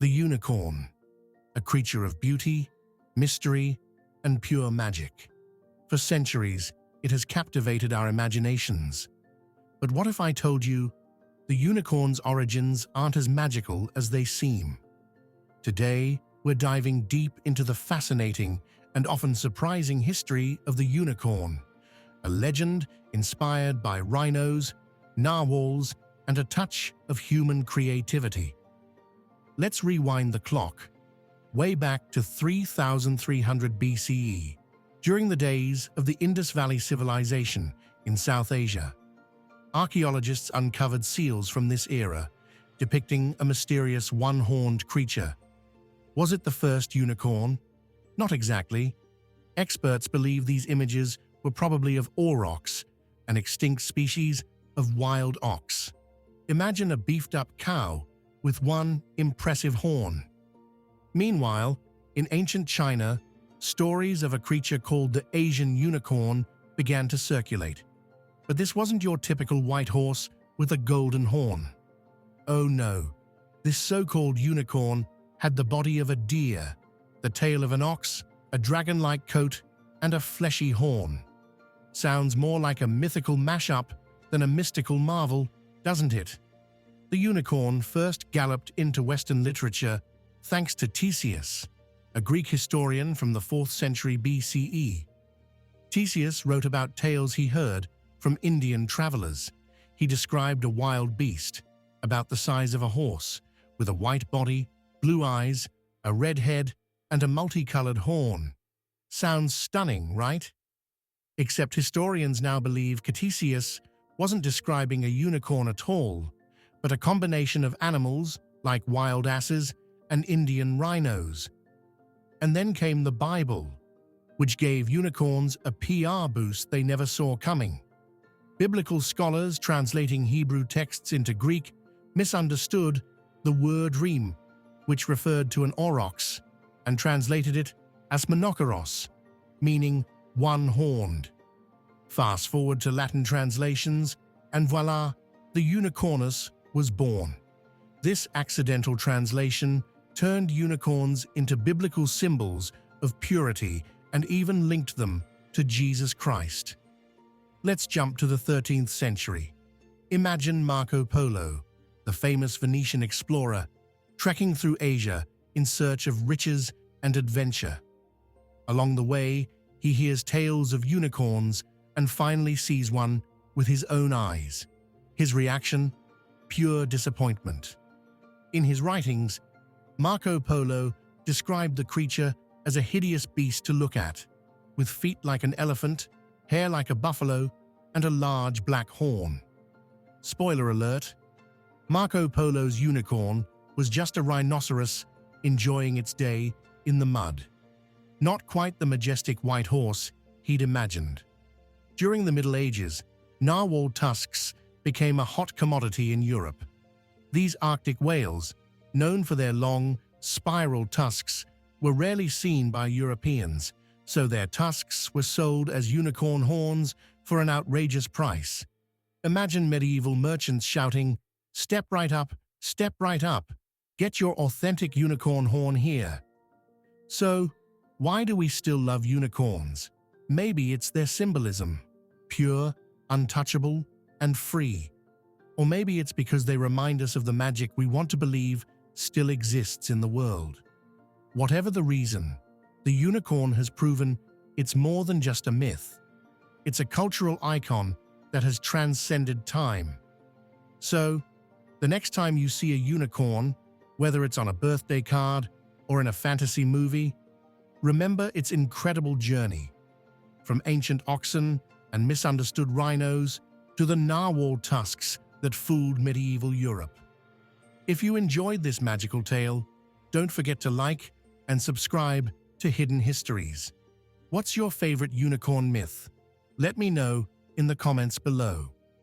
The unicorn, a creature of beauty, mystery, and pure magic. For centuries, it has captivated our imaginations. But what if I told you the unicorn's origins aren't as magical as they seem? Today, we're diving deep into the fascinating and often surprising history of the unicorn, a legend inspired by rhinos, narwhals, and a touch of human creativity. Let's rewind the clock, way back to 3300 BCE, during the days of the Indus Valley Civilization in South Asia. Archaeologists uncovered seals from this era, depicting a mysterious one-horned creature. Was it the first unicorn? Not exactly. Experts believe these images were probably of aurochs, an extinct species of wild ox. Imagine a beefed-up cow with one impressive horn. Meanwhile, in ancient China, stories of a creature called the Asian unicorn began to circulate. But this wasn't your typical white horse with a golden horn. Oh no, this so-called unicorn had the body of a deer, the tail of an ox, a dragon-like coat, and a fleshy horn. Sounds more like a mythical mashup than a mystical marvel, doesn't it? The unicorn first galloped into Western literature thanks to Theseus, a Greek historian from the 4th century BCE. Theseus wrote about tales he heard from Indian travelers. He described a wild beast, about the size of a horse, with a white body, blue eyes, a red head, and a multicolored horn. Sounds stunning, right? Except historians now believe Theseus wasn't describing a unicorn at all, but a combination of animals like wild asses and Indian rhinos. And then came the Bible, which gave unicorns a PR boost they never saw coming. Biblical scholars translating Hebrew texts into Greek misunderstood the word rhim, which referred to an aurochs, and translated it as monokoros, meaning one-horned. Fast forward to Latin translations, and voila, the unicornus was born. This accidental translation turned unicorns into biblical symbols of purity and even linked them to Jesus Christ. Let's jump to the 13th century. Imagine Marco Polo, the famous Venetian explorer, trekking through Asia in search of riches and adventure. Along the way, he hears tales of unicorns and finally sees one with his own eyes. His reaction? Pure disappointment. In his writings, Marco Polo described the creature as a hideous beast to look at, with feet like an elephant, hair like a buffalo, and a large black horn. Spoiler alert, Marco Polo's unicorn was just a rhinoceros enjoying its day in the mud. Not quite the majestic white horse he'd imagined. During the Middle Ages, narwhal tusks became a hot commodity in Europe. These Arctic whales, known for their long, spiral tusks, were rarely seen by Europeans, so their tusks were sold as unicorn horns for an outrageous price. Imagine medieval merchants shouting, step right up, get your authentic unicorn horn here." So, why do we still love unicorns? Maybe it's their symbolism, pure, untouchable, and free. Or maybe it's because they remind us of the magic we want to believe still exists in the world. Whatever the reason, the unicorn has proven it's more than just a myth. It's a cultural icon that has transcended time. So, the next time you see a unicorn, whether it's on a birthday card or in a fantasy movie, remember its incredible journey. From ancient oxen and misunderstood rhinos to the narwhal tusks that fooled medieval Europe. If you enjoyed this magical tale, don't forget to like and subscribe to Hidden Histories. What's your favorite unicorn myth? Let me know in the comments below.